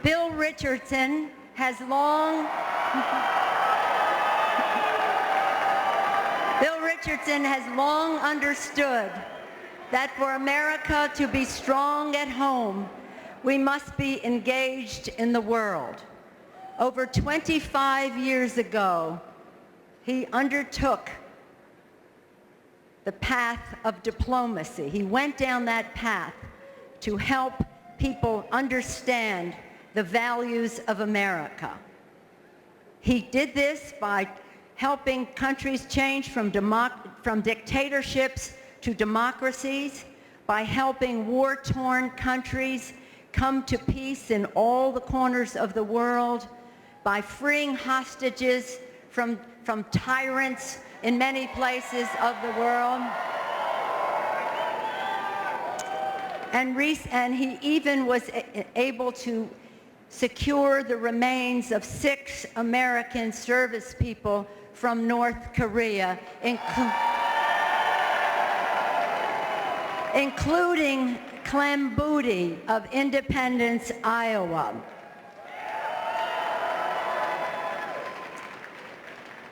Bill Richardson has long understood that for America to be strong at home, we must be engaged in the world. Over 25 years ago, he undertook the path of diplomacy. He went down that path to help people understand the values of America. He did this by helping countries change from dictatorships to democracies, by helping war-torn countries come to peace in all the corners of the world, by freeing hostages from tyrants in many places of the world. And he even was able to secure the remains of 6 American service people from North Korea, including Clem Booty of Independence, Iowa.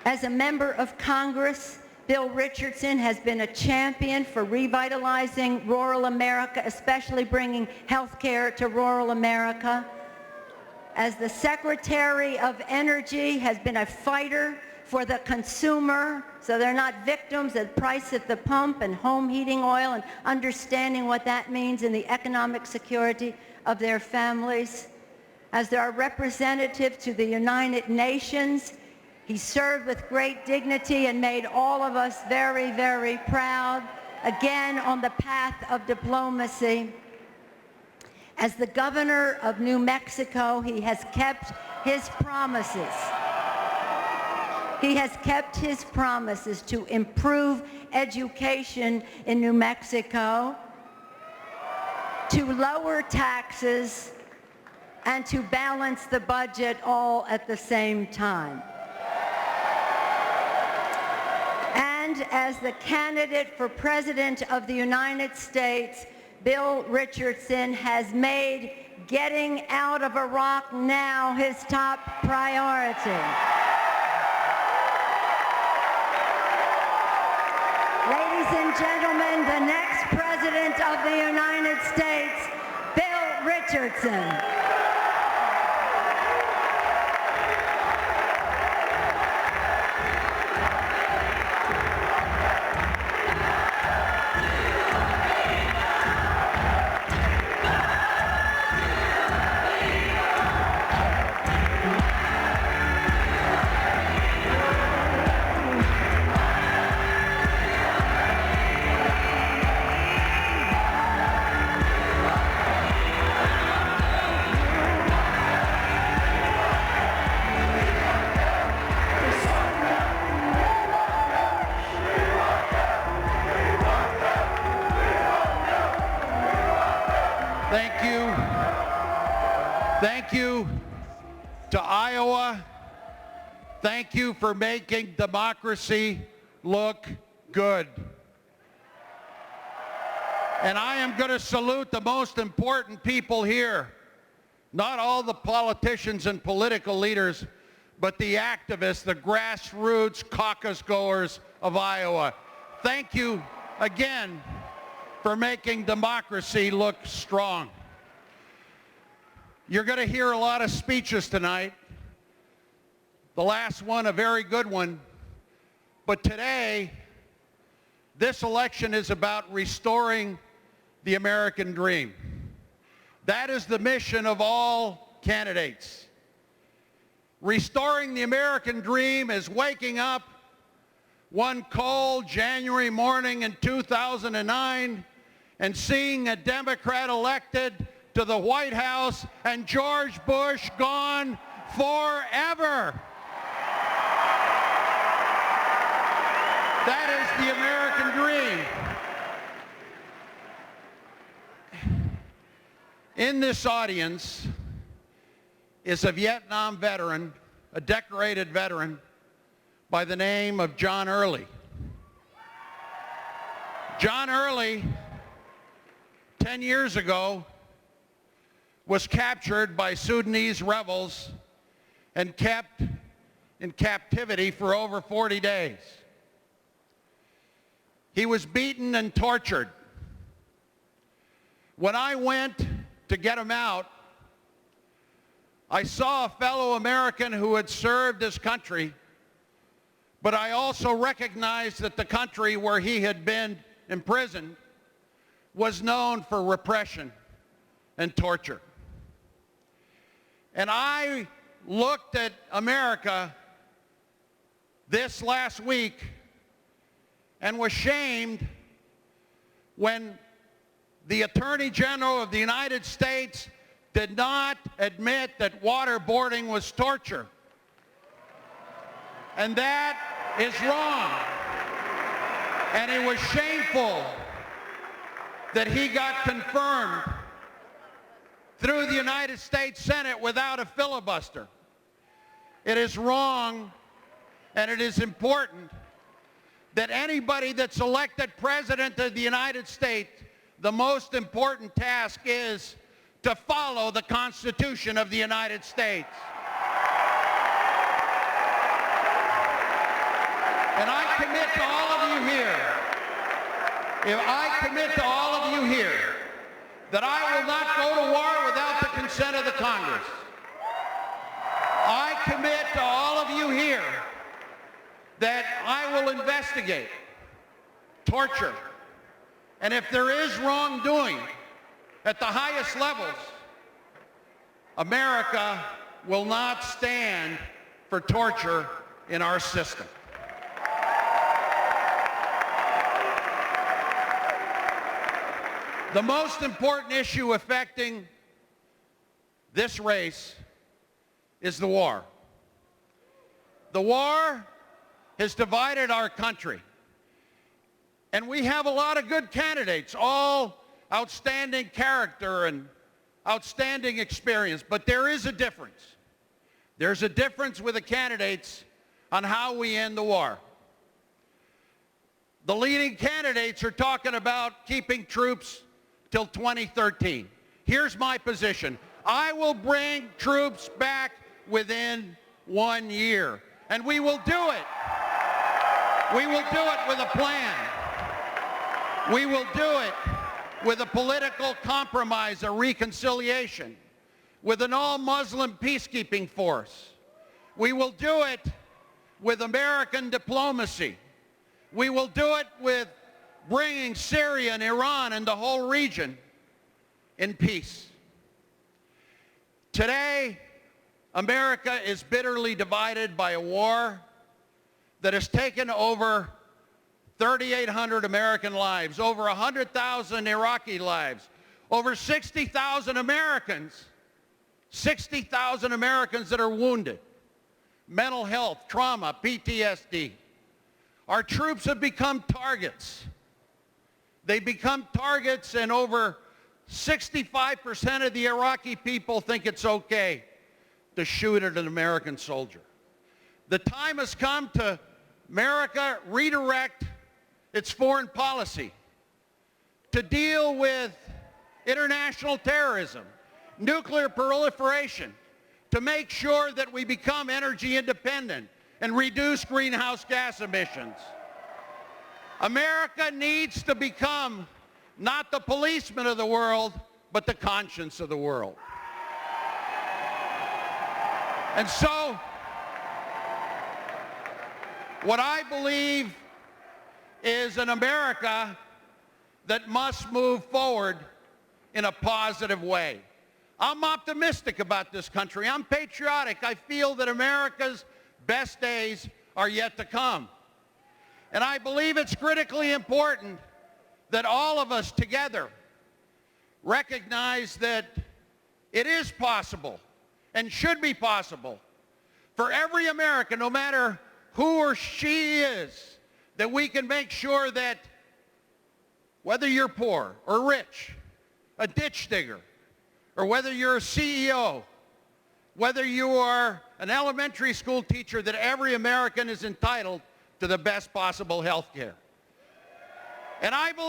As a member of Congress, Bill Richardson has been a champion for revitalizing rural America, especially bringing health care to rural America. As the Secretary of Energy, has been a fighter for the consumer, so they're not victims of price at the pump and home heating oil, and understanding what that means in the economic security of their families. As their representative to the United Nations, he served with great dignity and made all of us very, very proud, again on the path of diplomacy. As the governor of New Mexico, he has kept his promises. He has kept his promises to improve education in New Mexico, to lower taxes, and to balance the budget all at the same time. And as the candidate for President of the United States, Bill Richardson has made getting out of Iraq now his top priority. Ladies and gentlemen, the next President of the United States, Bill Richardson. Thank you to Iowa. Thank you for making democracy look good. And I am going to salute the most important people here, not all the politicians and political leaders, but the activists, the grassroots caucus goers of Iowa. Thank you again for making democracy look strong. You're going to hear a lot of speeches tonight. The last one, a very good one. But today, this election is about restoring the American dream. That is the mission of all candidates. Restoring the American dream is waking up one cold January morning in 2009 and seeing a Democrat elected to the White House and George Bush gone forever. That is the American dream. In this audience is a Vietnam veteran, a decorated veteran by the name of John Early. John Early, 10 years ago, was captured by Sudanese rebels and kept in captivity for over 40 days. He was beaten and tortured. When I went to get him out, I saw a fellow American who had served his country, but I also recognized that the country where he had been imprisoned was known for repression and torture. And I looked at America this last week and was shamed when the Attorney General of the United States did not admit that waterboarding was torture. And that is wrong. And it was shameful that he got confirmed through the United States Senate without a filibuster. It is wrong, and it is important that anybody that's elected President of the United States, the most important task is to follow the Constitution of the United States. And I commit to all of you here, that I will not go to war without the consent of the Congress. I commit to all of you here that I will investigate torture. And if there is wrongdoing at the highest levels, America will not stand for torture in our system. The most important issue affecting this race is the war. The war has divided our country. And we have a lot of good candidates, all outstanding character and outstanding experience. But there is a difference. There's a difference with the candidates on how we end the war. The leading candidates are talking about keeping troops till 2013. Here's my position. I will bring troops back within 1 year. And we will do it. We will do it with a plan. We will do it with a political compromise, a reconciliation, with an all-Muslim peacekeeping force. We will do it with American diplomacy. We will do it with bringing Syria and Iran and the whole region in peace. Today, America is bitterly divided by a war that has taken over 3,800 American lives, over 100,000 Iraqi lives, over 60,000 Americans that are wounded, mental health, trauma, PTSD. Our troops have become targets. They become targets, and over 65% of the Iraqi people think it's okay to shoot at an American soldier. The time has come to America redirect its foreign policy to deal with international terrorism, nuclear proliferation, to make sure that we become energy independent and reduce greenhouse gas emissions. America needs to become not the policeman of the world, but the conscience of the world. And so, what I believe is an America that must move forward in a positive way. I'm optimistic about this country. I'm patriotic. I feel that America's best days are yet to come. And I believe it's critically important that all of us together recognize that it is possible and should be possible for every American, no matter who or she is, that we can make sure that whether you're poor or rich, a ditch digger, or whether you're a CEO, whether you are an elementary school teacher, that every American is entitled to the best possible health care. And I believe